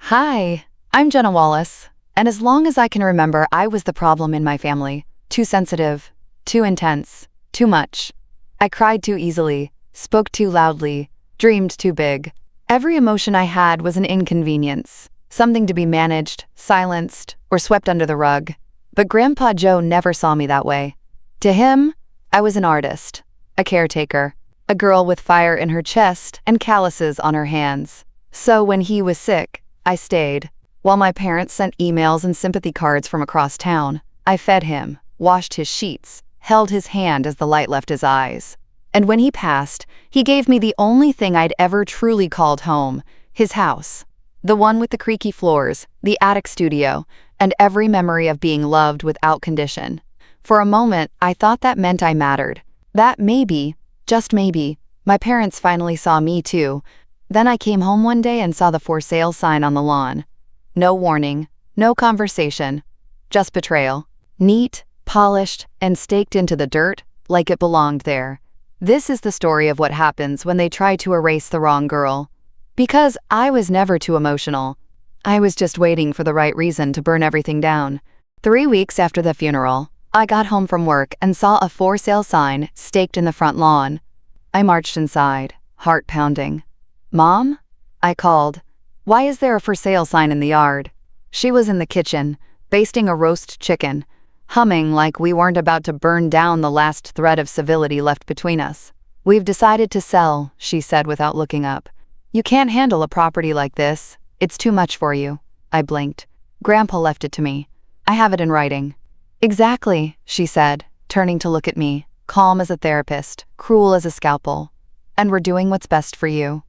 Hi, I'm Jenna Wallace, and as long as I can remember, I was the problem in my family. Too sensitive, too intense, too much. I cried too easily, spoke too loudly, dreamed too big. Every emotion I had was an inconvenience, something to be managed, silenced, or swept under the rug. But Grandpa Joe never saw me that way. To him, I was an artist, a caretaker, a girl with fire in her chest and calluses on her hands. So when he was sick, I stayed. While my parents sent emails and sympathy cards from across town, I fed him, washed his sheets, held his hand as the light left his eyes. And when he passed, he gave me the only thing I'd ever truly called home, his house. The one with the creaky floors, the attic studio, and every memory of being loved without condition. For a moment, I thought that meant I mattered. That maybe, just maybe, my parents finally saw me too. Then I came home one day and saw the for sale sign on the lawn. No warning, no conversation, just betrayal. Neat, polished, and staked into the dirt like it belonged there. This is the story of what happens when they try to erase the wrong girl. Because I was never too emotional. I was just waiting for the right reason to burn everything down. 3 weeks after the funeral, I got home from work and saw a for sale sign staked in the front lawn. I marched inside, heart pounding. "Mom?" I called. "Why is there a for sale sign in the yard?" She was in the kitchen, basting a roast chicken, humming like we weren't about to burn down the last thread of civility left between us. "We've decided to sell," she said without looking up. "You can't handle a property like this. It's too much for you." I blinked. "Grandpa left it to me. I have it in writing." "Exactly," she said, turning to look at me, calm as a therapist, cruel as a scalpel. "And we're doing what's best for you."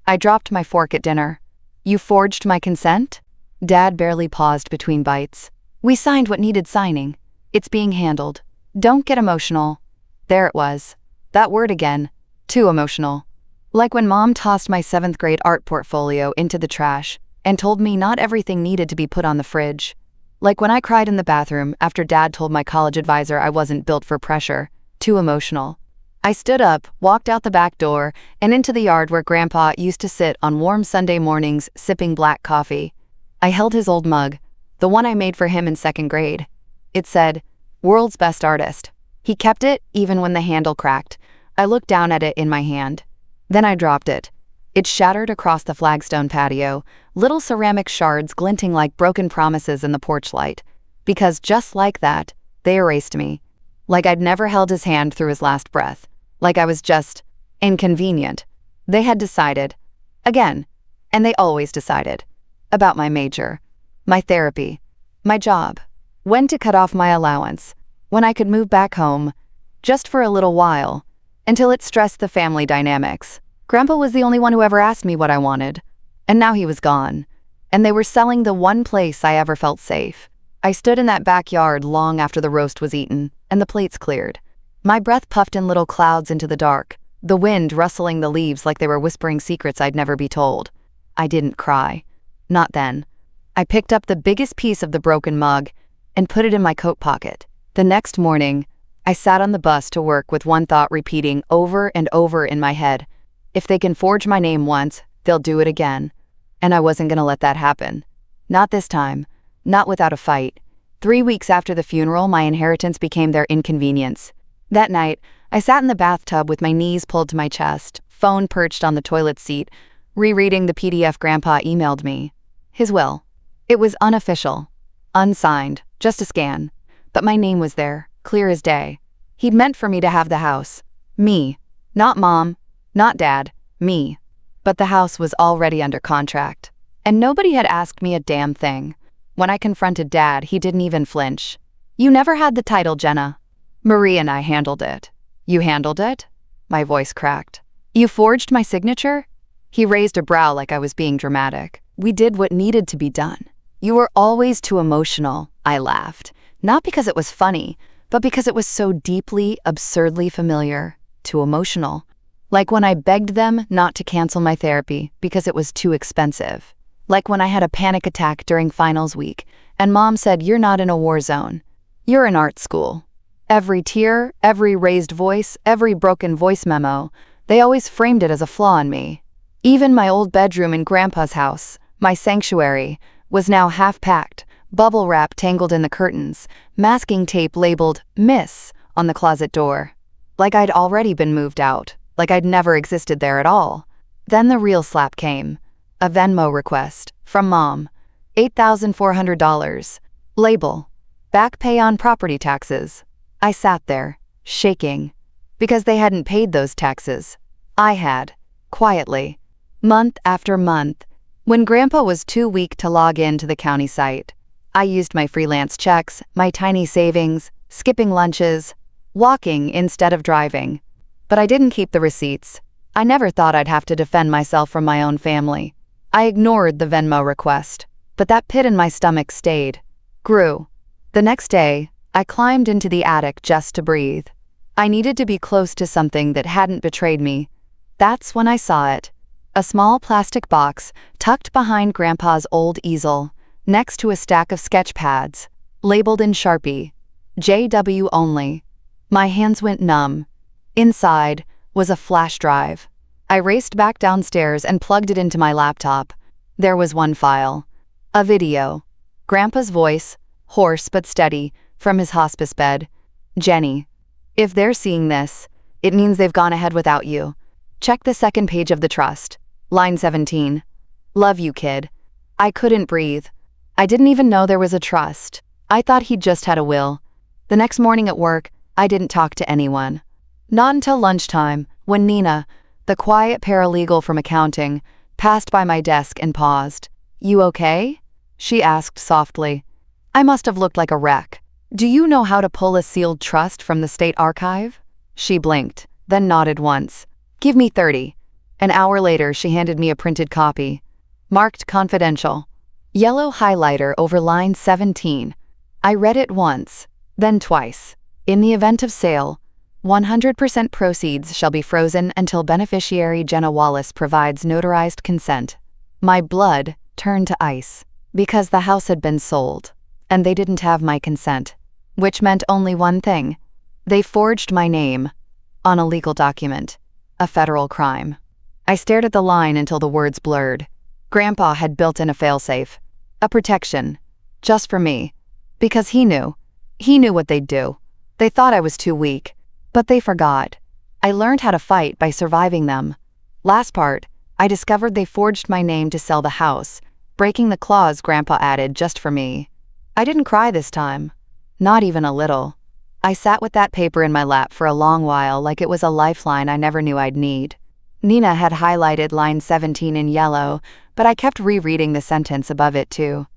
I dropped my fork at dinner. "You forged my consent?" Dad barely paused between bites. "We signed what needed signing. It's being handled. Don't get emotional." There it was. That word again. Too emotional. Like when Mom tossed my 7th grade art portfolio into the trash and told me not everything needed to be put on the fridge. Like when I cried in the bathroom after Dad told my college advisor I wasn't built for pressure. Too emotional. I stood up, walked out the back door, and into the yard where Grandpa used to sit on warm Sunday mornings sipping black coffee. I held his old mug, the one I made for him in 2nd grade. It said, "World's Best Artist." He kept it even when the handle cracked. I looked down at it in my hand. Then I dropped it. It shattered across the flagstone patio, little ceramic shards glinting like broken promises in the porch light. Because just like that, they erased me. Like I'd never held his hand through his last breath. Like I was just inconvenient. They had decided. Again. And they always decided. About my major. My therapy. My job. When to cut off my allowance. When I could move back home. Just for a little while. Until it stressed the family dynamics. Grandpa was the only one who ever asked me what I wanted. And now he was gone. And they were selling the one place I ever felt safe. I stood in that backyard long after the roast was eaten, and the plates cleared. My breath puffed in little clouds into the dark, the wind rustling the leaves like they were whispering secrets I'd never be told. I didn't cry. Not then. I picked up the biggest piece of the broken mug and put it in my coat pocket. The next morning, I sat on the bus to work with one thought repeating over and over in my head. If they can forge my name once, they'll do it again. And I wasn't gonna let that happen. Not this time. Not without a fight. 3 weeks after the funeral, my inheritance became their inconvenience. That night, I sat in the bathtub with my knees pulled to my chest, phone perched on the toilet seat, rereading the PDF Grandpa emailed me. His will. It was unofficial. Unsigned. Just a scan. But my name was there, clear as day. He'd meant for me to have the house. Me. Not Mom. Not Dad. Me. But the house was already under contract. And nobody had asked me a damn thing. When I confronted Dad, he didn't even flinch. "You never had the title, Jenna. Marie and I handled it." "You handled it?" My voice cracked. "You forged my signature?" He raised a brow like I was being dramatic. "We did what needed to be done." "You were always too emotional," I laughed. Not because it was funny, but because it was so deeply, absurdly familiar. Too emotional. Like when I begged them not to cancel my therapy because it was too expensive. Like when I had a panic attack during finals week, and Mom said, "You're not in a war zone. You're in art school." Every tear, every raised voice, every broken voice memo, they always framed it as a flaw in me. Even my old bedroom in Grandpa's house, My sanctuary was now half-packed, bubble wrap tangled in the curtains, masking tape labeled Miss on the closet door. Like I'd already been moved out, like I'd never existed there at all. Then the real slap came. A Venmo request from Mom. $8,400. Label: back pay on property taxes. I sat there, shaking, because they hadn't paid those taxes. I had, quietly, month after month. When Grandpa was too weak to log in to the county site, I used my freelance checks, my tiny savings, skipping lunches, walking instead of driving. But I didn't keep the receipts. I never thought I'd have to defend myself from my own family. I ignored the Venmo request, but that pit in my stomach stayed, grew. The next day, I climbed into the attic just to breathe. I needed to be close to something that hadn't betrayed me. That's when I saw it. A small plastic box tucked behind Grandpa's old easel, next to a stack of sketch pads, labeled in Sharpie, JW only. My hands went numb. Inside was a flash drive. I raced back downstairs and plugged it into my laptop. There was one file. A video. Grandpa's voice, hoarse but steady, from his hospice bed. Jenny, if they're seeing this, it means they've gone ahead without you. Check the second page of the trust. Line 17. Love you, kid. I couldn't breathe. I didn't even know there was a trust. I thought he'd just had a will. The next morning at work, I didn't talk to anyone. Not until lunchtime, when Nina, the quiet paralegal from accounting, passed by my desk and paused. You okay? She asked softly. I must have looked like a wreck. Do you know how to pull a sealed trust from the state archive? She blinked, then nodded once. Give me 30. An hour later, she handed me a printed copy. Marked confidential. Yellow highlighter over line 17. I read it once, then twice. In the event of sale, 100% proceeds shall be frozen until beneficiary Jenna Wallace provides notarized consent. My blood turned to ice, because the house had been sold, and they didn't have my consent, which meant only one thing. They forged my name on a legal document, a federal crime. I stared at the line until the words blurred. Grandpa had built in a failsafe, a protection, just for me, because he knew what they'd do. They thought I was too weak. But they forgot. I learned how to fight by surviving them. Last part, I discovered they forged my name to sell the house, breaking the clause Grandpa added just for me. I didn't cry this time. Not even a little. I sat with that paper in my lap for a long while like it was a lifeline I never knew I'd need. Nina had highlighted line 17 in yellow, but I kept rereading the sentence above it too.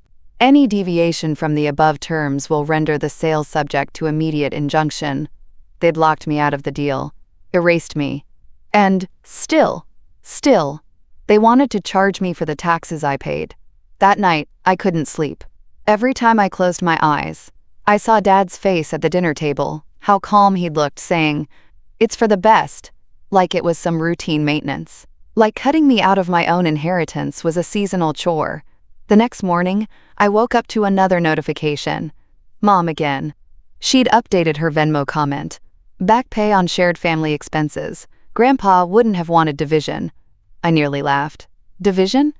Any deviation from the above terms will render the sale subject to immediate injunction. They'd locked me out of the deal, erased me. And still, they wanted to charge me for the taxes I paid. That night, I couldn't sleep. Every time I closed my eyes, I saw Dad's face at the dinner table, how calm he'd looked, saying, "It's for the best," like it was some routine maintenance. Like cutting me out of my own inheritance was a seasonal chore. The next morning, I woke up to another notification. Mom again. She'd updated her Venmo comment. Back pay on shared family expenses. Grandpa wouldn't have wanted division. I nearly laughed. Division?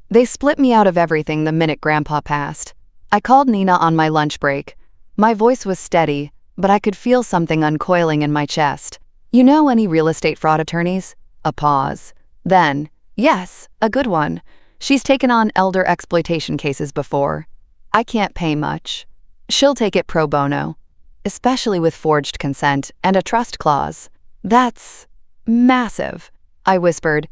They split me out of everything the minute Grandpa passed. I called Nina on my lunch break. My voice was steady, but I could feel something uncoiling in my chest. You know any real estate fraud attorneys? A pause. Then, yes, a good one. She's taken on elder exploitation cases before. I can't pay much. She'll take it pro bono. Especially with forged consent and a trust clause. That's massive. I whispered,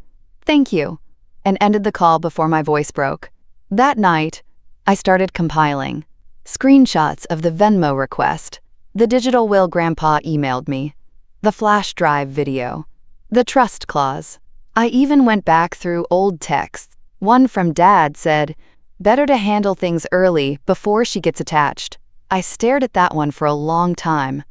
"Thank you," and ended the call before my voice broke. That night, I started compiling screenshots of the Venmo request, the digital will Grandpa emailed me, the flash drive video, the trust clause. I even went back through old texts. One from Dad said, "Better to handle things early before she gets attached." I stared at that one for a long time.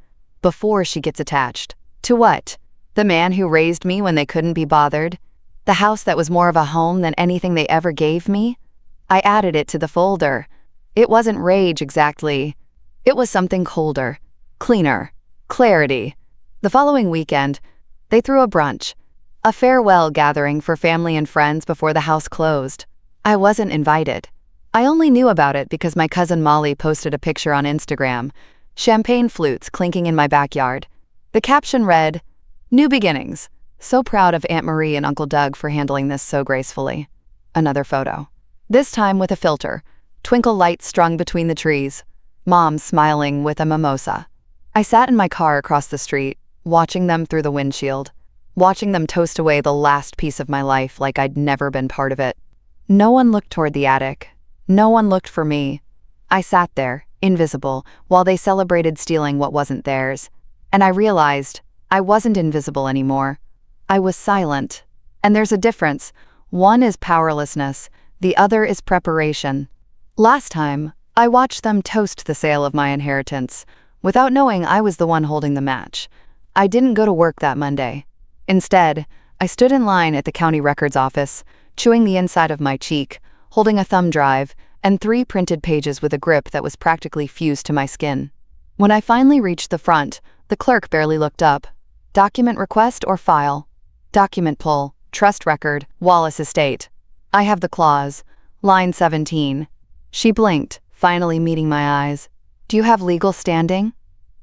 Before she gets attached. To what? The man who raised me when they couldn't be bothered? The house that was more of a home than anything they ever gave me? I added it to the folder. It wasn't rage exactly. It was something colder, cleaner, clarity. The following weekend, they threw a brunch, a farewell gathering for family and friends before the house closed. I wasn't invited. I only knew about it because my cousin Molly posted a picture on Instagram. Champagne flutes clinking in my backyard. The caption read, "New beginnings. So proud of Aunt Marie and Uncle Doug for handling this so gracefully." Another photo. This time with a filter. Twinkle lights strung between the trees. Mom smiling with a mimosa. I sat in my car across the street, watching them through the windshield. Watching them toast away the last piece of my life like I'd never been part of it. No one looked toward the attic. No one looked for me. I sat there, invisible, while they celebrated stealing what wasn't theirs. And I realized I wasn't invisible anymore. I was silent. And there's a difference. One is powerlessness, the other is preparation. Last time, I watched them toast the sale of my inheritance, without knowing I was the one holding the match. I didn't go to work that Monday. Instead, I stood in line at the county records office, chewing the inside of my cheek, holding a thumb drive, and 3 printed pages with a grip that was practically fused to my skin. When I finally reached the front, the clerk barely looked up. Document request or file? Document pull, trust record, Wallace Estate. I have the clause. Line 17. She blinked, finally meeting my eyes. Do you have legal standing?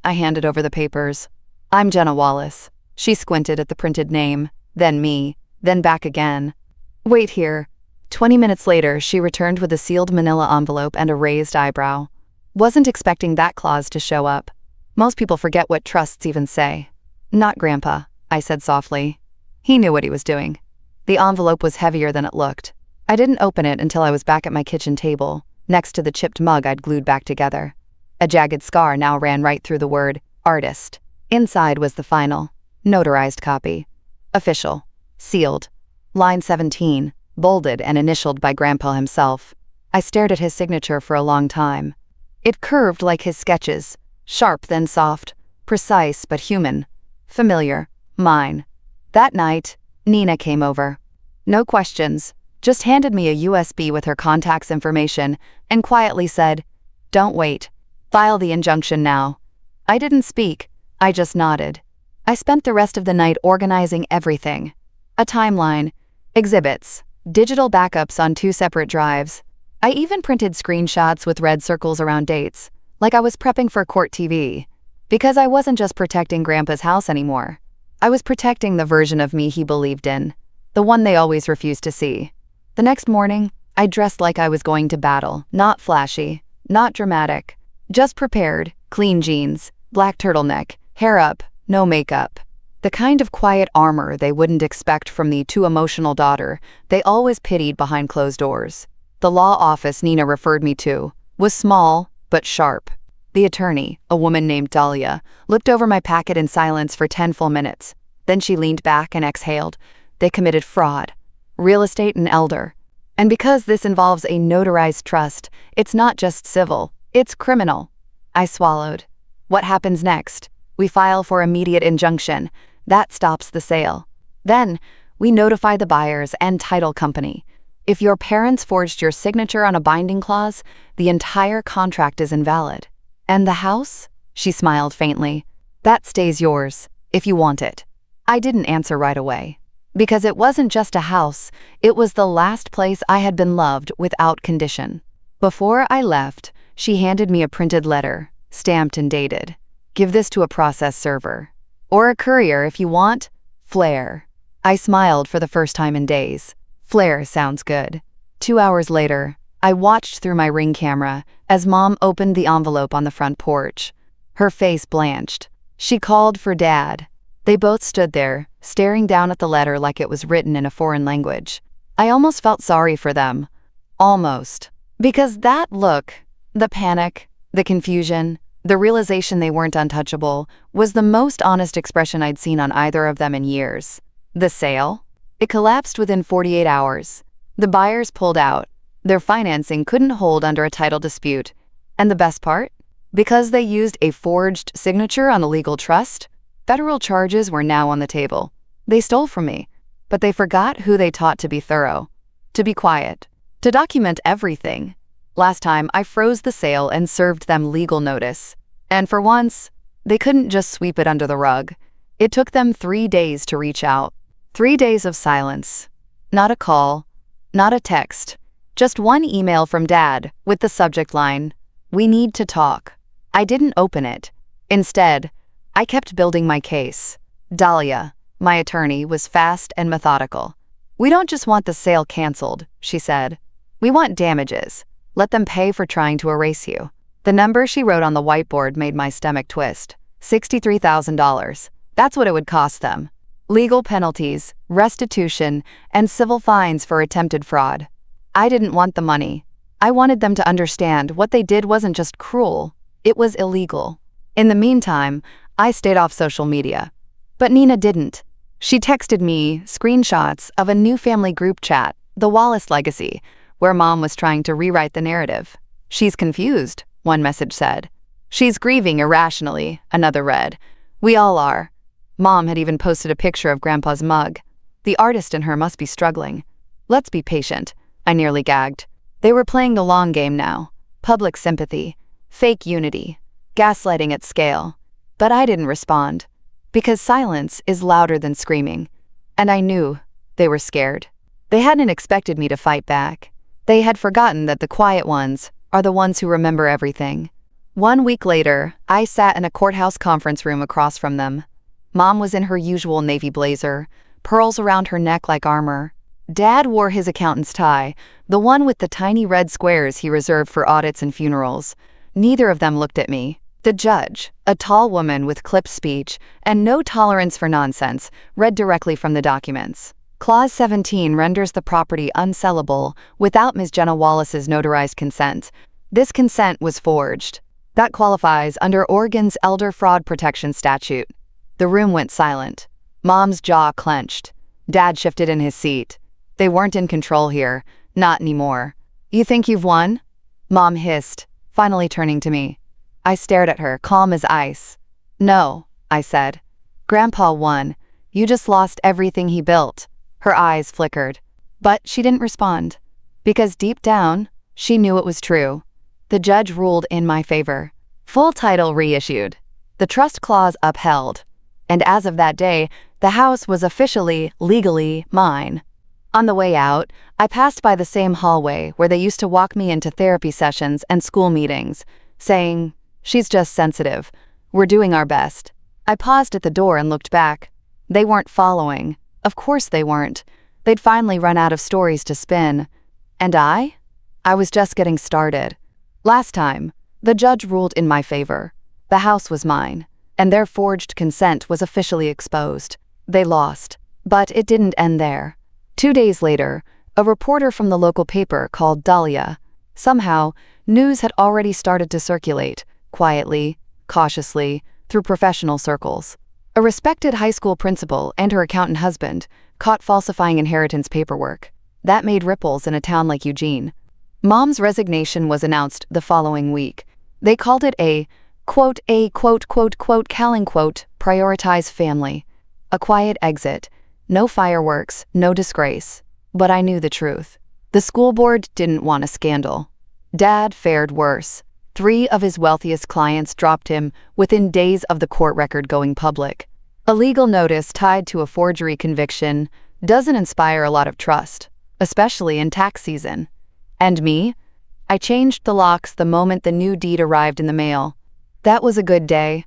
I handed over the papers. I'm Jenna Wallace. She squinted at the printed name, then me, then back again. Wait here. 20 minutes later, she returned with a sealed manila envelope and a raised eyebrow. Wasn't expecting that clause to show up. Most people forget what trusts even say. Not Grandpa, I said softly. He knew what he was doing. The envelope was heavier than it looked. I didn't open it until I was back at my kitchen table, next to the chipped mug I'd glued back together. A jagged scar now ran right through the word, artist. Inside was the final, notarized copy. Official. Sealed. Line 17, bolded and initialed by Grandpa himself. I stared at his signature for a long time. It curved like his sketches, sharp then soft, precise but human. Familiar. Mine. That night, Nina came over. No questions, just handed me a USB with her contact's information and quietly said, "Don't wait. File the injunction now." I didn't speak, I just nodded. I spent the rest of the night organizing everything. A timeline, exhibits, digital backups on 2 separate drives. I even printed screenshots with red circles around dates, like I was prepping for court TV. Because I wasn't just protecting Grandpa's house anymore. I was protecting the version of me he believed in, the one they always refused to see. The next morning, I dressed like I was going to battle, not flashy, not dramatic, just prepared, clean jeans, black turtleneck, hair up, no makeup. The kind of quiet armor they wouldn't expect from the too emotional daughter they always pitied behind closed doors. The law office Nina referred me to was small, but sharp. The attorney, a woman named Dahlia, looked over my packet in silence for 10 full minutes. Then she leaned back and exhaled. They committed fraud. Real estate and elder. And because this involves a notarized trust, it's not just civil, it's criminal. I swallowed. What happens next? We file for immediate injunction. That stops the sale. Then, we notify the buyers and title company. If your parents forged your signature on a binding clause, the entire contract is invalid. And the house? She smiled faintly. That stays yours, if you want it. I didn't answer right away. Because it wasn't just a house, it was the last place I had been loved without condition. Before I left, she handed me a printed letter, stamped and dated. Give this to a process server. Or a courier if you want. Flair. I smiled for the first time in days. Flair sounds good. 2 hours later, I watched through my Ring camera as Mom opened the envelope on the front porch. Her face blanched. She called for Dad. They both stood there, staring down at the letter like it was written in a foreign language. I almost felt sorry for them. Almost. Because that look, the panic, the confusion, the realization they weren't untouchable, was the most honest expression I'd seen on either of them in years. The sale? It collapsed within 48 hours. The buyers pulled out. Their financing couldn't hold under a title dispute. And the best part? Because they used a forged signature on a legal trust, federal charges were now on the table. They stole from me, but they forgot who they taught to be thorough, to be quiet, to document everything. Last time, I froze the sale and served them legal notice. And for once, they couldn't just sweep it under the rug. It took them 3 days to reach out. 3 days of silence. Not a call, not a text. Just one email from Dad, with the subject line, "We need to talk." I didn't open it. Instead, I kept building my case. Dahlia, my attorney, was fast and methodical. "We don't just want the sale canceled," she said. "We want damages. Let them pay for trying to erase you." The number she wrote on the whiteboard made my stomach twist. $63,000. That's what it would cost them. Legal penalties, restitution, and civil fines for attempted fraud. I didn't want the money. I wanted them to understand what they did wasn't just cruel, it was illegal. In the meantime, I stayed off social media. But Nina didn't. She texted me screenshots of a new family group chat, The Wallace Legacy, where Mom was trying to rewrite the narrative. "She's confused," one message said. "She's grieving irrationally," another read. "We all are." Mom had even posted a picture of Grandpa's mug. The artist in her must be struggling. "Let's be patient," I nearly gagged. They were playing the long game now. Public sympathy, fake unity, gaslighting at scale. But I didn't respond. Because silence is louder than screaming. And I knew they were scared. They hadn't expected me to fight back. They had forgotten that the quiet ones are the ones who remember everything. 1 week later, I sat in a courthouse conference room across from them. Mom was in her usual navy blazer, pearls around her neck like armor. Dad wore his accountant's tie, the one with the tiny red squares he reserved for audits and funerals. Neither of them looked at me. The judge, a tall woman with clipped speech and no tolerance for nonsense, read directly from the documents. Clause 17 renders the property unsellable without Ms. Jenna Wallace's notarized consent. This consent was forged. That qualifies under Oregon's Elder Fraud Protection Statute. The room went silent. Mom's jaw clenched. Dad shifted in his seat. They weren't in control here. Not anymore. "You think you've won?" Mom hissed, finally turning to me. I stared at her, calm as ice. "No," I said. "Grandpa won. You just lost everything he built." Her eyes flickered. But she didn't respond. Because deep down, she knew it was true. The judge ruled in my favor. Full title reissued. The trust clause upheld. And as of that day, the house was officially, legally mine. On the way out, I passed by the same hallway where they used to walk me into therapy sessions and school meetings, saying, "She's just sensitive. We're doing our best." I paused at the door and looked back. They weren't following. Of course they weren't. They'd finally run out of stories to spin. And I was just getting started. Last time, the judge ruled in my favor. The house was mine, and their forged consent was officially exposed. They lost. But it didn't end there. 2 days later, a reporter from the local paper called Dahlia. Somehow, news had already started to circulate, quietly, cautiously, through professional circles. A respected high school principal and her accountant husband caught falsifying inheritance paperwork. That made ripples in a town like Eugene. Mom's resignation was announced the following week. They called it a Calling quote, prioritize family. A quiet exit. No fireworks, no disgrace. But I knew the truth. The school board didn't want a scandal. Dad fared worse. 3 of his wealthiest clients dropped him within days of the court record going public. A legal notice tied to a forgery conviction doesn't inspire a lot of trust, especially in tax season. And me? I changed the locks the moment the new deed arrived in the mail. That was a good day.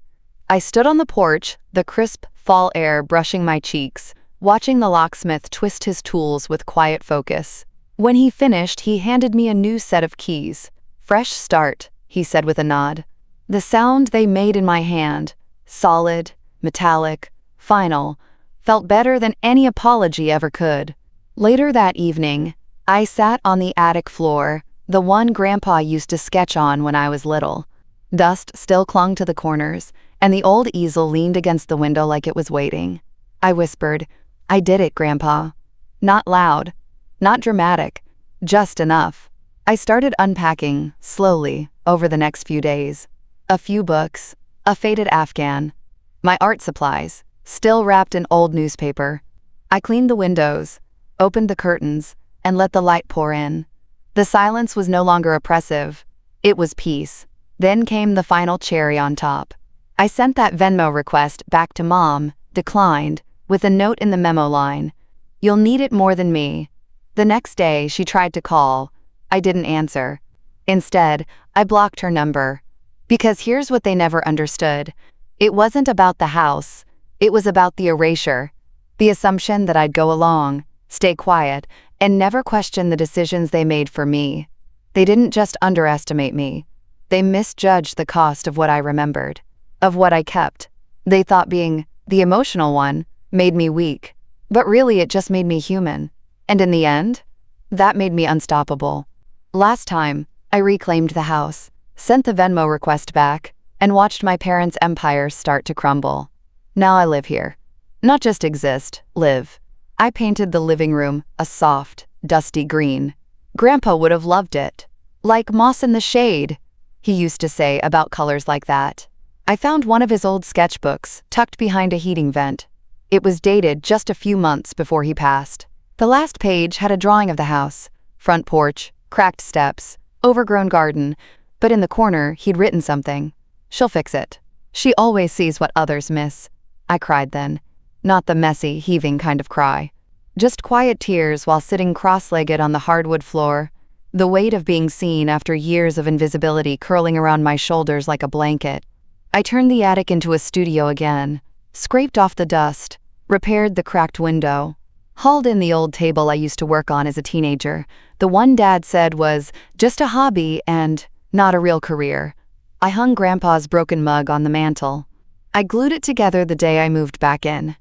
I stood on the porch, the crisp fall air brushing my cheeks, watching the locksmith twist his tools with quiet focus. When he finished, he handed me a new set of keys. "Fresh start," he said with a nod. The sound they made in my hand, solid, metallic, final, felt better than any apology ever could. Later that evening, I sat on the attic floor, the one Grandpa used to sketch on when I was little. Dust still clung to the corners, and the old easel leaned against the window like it was waiting. I whispered, "I did it, Grandpa." Not loud, not dramatic, just enough. I started unpacking, slowly, over the next few days. A few books, a faded Afghan, my art supplies, still wrapped in old newspaper. I cleaned the windows, opened the curtains, and let the light pour in. The silence was no longer oppressive. It was peace. Then came the final cherry on top. I sent that Venmo request back to Mom, declined, with a note in the memo line, "You'll need it more than me." The next day, she tried to call, I didn't answer. Instead, I blocked her number. Because here's what they never understood. It wasn't about the house. It was about the erasure. The assumption that I'd go along, stay quiet, and never question the decisions they made for me. They didn't just underestimate me. They misjudged the cost of what I remembered, of what I kept. They thought being the emotional one made me weak. But really it just made me human. And in the end, that made me unstoppable. Last time, I reclaimed the house, sent the Venmo request back, and watched my parents' empire start to crumble. Now I live here. Not just exist, live. I painted the living room a soft, dusty green. Grandpa would have loved it. Like moss in the shade, he used to say about colors like that. I found one of his old sketchbooks tucked behind a heating vent. It was dated just a few months before he passed. The last page had a drawing of the house, front porch, cracked steps, overgrown garden, but in the corner he'd written something. She'll fix it. She always sees what others miss. I cried then. Not the messy, heaving kind of cry. Just quiet tears while sitting cross-legged on the hardwood floor, the weight of being seen after years of invisibility curling around my shoulders like a blanket. I turned the attic into a studio again, scraped off the dust, repaired the cracked window, hauled in the old table I used to work on as a teenager, the one Dad said was just a hobby and not a real career. I hung Grandpa's broken mug on the mantel. I glued it together the day I moved back in.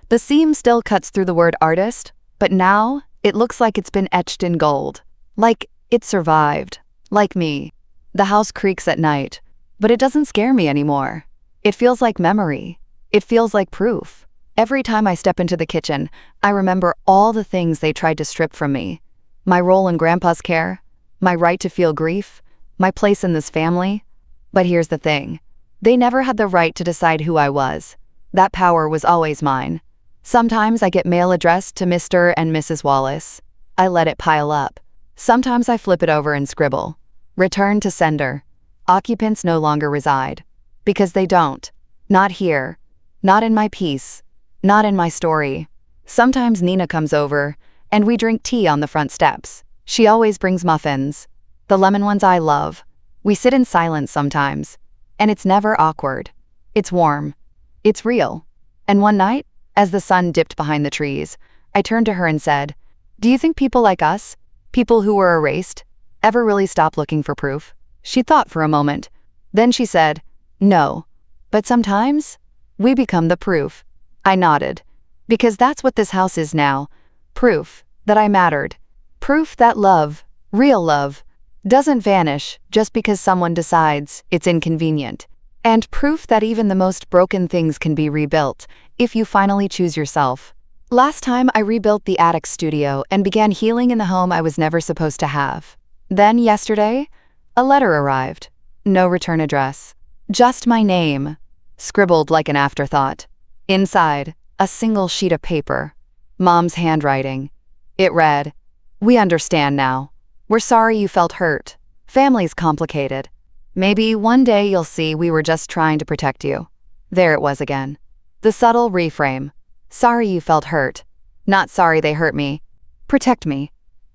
The seam still cuts through the word artist, but now it looks like it's been etched in gold. Like it survived. Like me. The house creaks at night, but it doesn't scare me anymore. It feels like memory. It feels like proof. Every time I step into the kitchen, I remember all the things they tried to strip from me. My role in Grandpa's care, my right to feel grief, my place in this family. But here's the thing. They never had the right to decide who I was. That power was always mine. Sometimes I get mail addressed to Mr. and Mrs. Wallace. I let it pile up. Sometimes I flip it over and scribble. Return to sender. Occupants no longer reside. Because they don't. Not here. Not in my piece. Not in my story. Sometimes Nina comes over, and we drink tea on the front steps. She always brings muffins. The lemon ones I love. We sit in silence sometimes. And it's never awkward. It's warm. It's real. And one night, as the sun dipped behind the trees, I turned to her and said, "Do you think people like us, people who were erased, ever really stop looking for proof?" She thought for a moment. Then she said, "No. But sometimes, we become the proof." I nodded. Because that's what this house is now. Proof that I mattered. Proof that love, real love, doesn't vanish just because someone decides it's inconvenient. And proof that even the most broken things can be rebuilt if you finally choose yourself. Last time I rebuilt the attic studio and began healing in the home I was never supposed to have. Then yesterday, a letter arrived. No return address. Just my name, scribbled like an afterthought. Inside, a single sheet of paper. Mom's handwriting. It read, "We understand now. We're sorry you felt hurt. Family's complicated. Maybe one day you'll see we were just trying to protect you." There it was again. The subtle reframe. Sorry you felt hurt. Not sorry they hurt me. Protect me.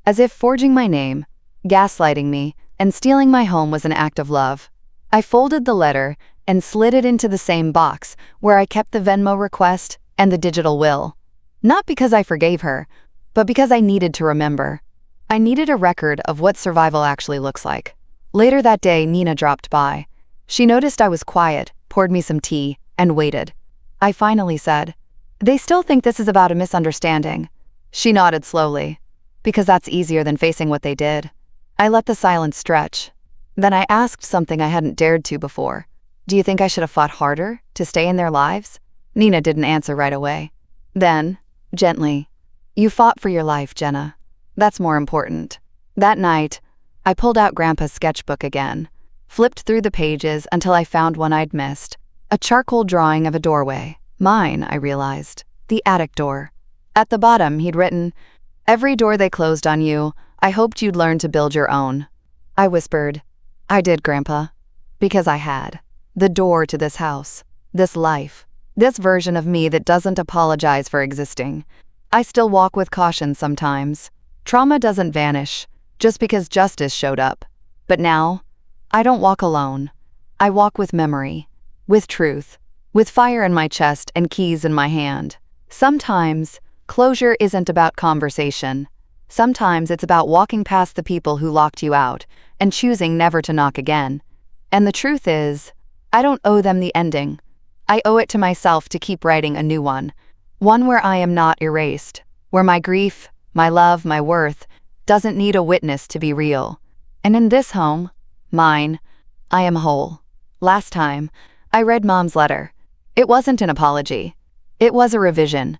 As if forging my name, gaslighting me, and stealing my home was an act of love. I folded the letter and slid it into the same box where I kept the Venmo request and the digital will. Not because I forgave her, but because I needed to remember. I needed a record of what survival actually looks like. Later that day, Nina dropped by. She noticed I was quiet, poured me some tea, and waited. I finally said, "They still think this is about a misunderstanding." She nodded slowly. Because that's easier than facing what they did. I let the silence stretch. Then I asked something I hadn't dared to before. "Do you think I should have fought harder to stay in their lives?" Nina didn't answer right away. Then, gently, "You fought for your life, Jenna. That's more important." That night, I pulled out Grandpa's sketchbook again, flipped through the pages until I found one I'd missed. A charcoal drawing of a doorway. Mine, I realized. The attic door. At the bottom, he'd written, "Every door they closed on you, I hoped you'd learn to build your own." I whispered, "I did, Grandpa." Because I had. The door to this house. This life. This version of me that doesn't apologize for existing. I still walk with caution sometimes. Trauma doesn't vanish. just because justice showed up. But now, I don't walk alone. I walk with memory, with truth, with fire in my chest and keys in my hand. Sometimes, closure isn't about conversation. Sometimes it's about walking past the people who locked you out and choosing never to knock again. And the truth is, I don't owe them the ending. I owe it to myself to keep writing a new one where I am not erased, where my grief, my love, my worth doesn't need a witness to be real. And in this home, mine, I am whole. Last time, I read Mom's letter. It wasn't an apology. It was a revision,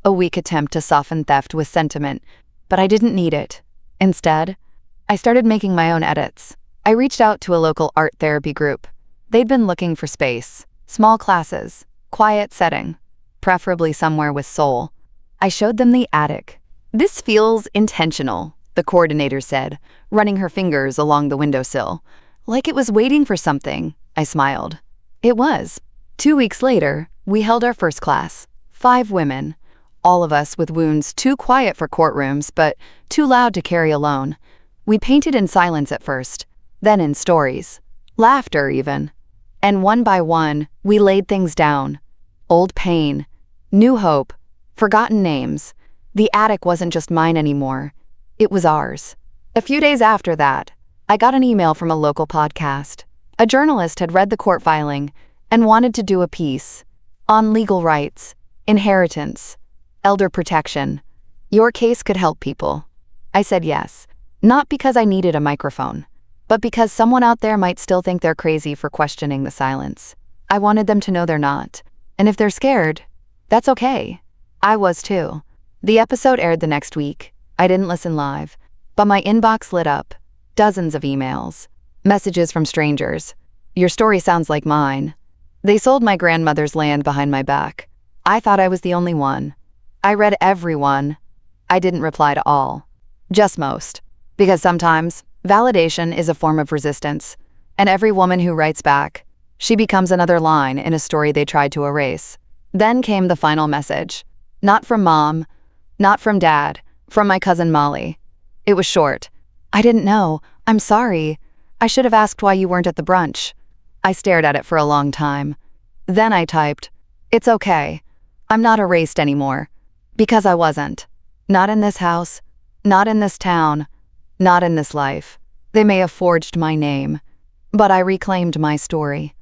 a weak attempt to soften theft with sentiment, but I didn't need it. Instead, I started making my own edits. I reached out to a local art therapy group. They'd been looking for space, small classes, quiet setting, preferably somewhere with soul. I showed them the attic. "This feels intentional," the coordinator said, running her fingers along the windowsill. Like it was waiting for something, I smiled. It was. 2 weeks later, we held our first class. 5 women. All of us with wounds too quiet for courtrooms, but too loud to carry alone. We painted in silence at first, then in stories. Laughter, even. And one by one, we laid things down. Old pain, new hope, forgotten names. The attic wasn't just mine anymore. It was ours. A few days after that, I got an email from a local podcast. A journalist had read the court filing and wanted to do a piece on legal rights, inheritance, elder protection. Your case could help people. I said yes, not because I needed a microphone, but because someone out there might still think they're crazy for questioning the silence. I wanted them to know they're not. And if they're scared, that's okay. I was too. The episode aired the next week. I didn't listen live, but my inbox lit up. Dozens of emails, messages from strangers. "Your story sounds like mine." They sold my grandmother's land behind my back. I thought I was the only one. I read every one. I didn't reply to all. Just most. Because sometimes, validation is a form of resistance. And every woman who writes back, she becomes another line in a story they tried to erase. Then came the final message. Not from Mom, not from Dad, from my cousin Molly. It was short. "I didn't know. I'm sorry. I should have asked why you weren't at the brunch." I stared at it for a long time. Then I typed, "It's okay. I'm not erased anymore." Because I wasn't. Not in this house, not in this town, not in this life. They may have forged my name, but I reclaimed my story.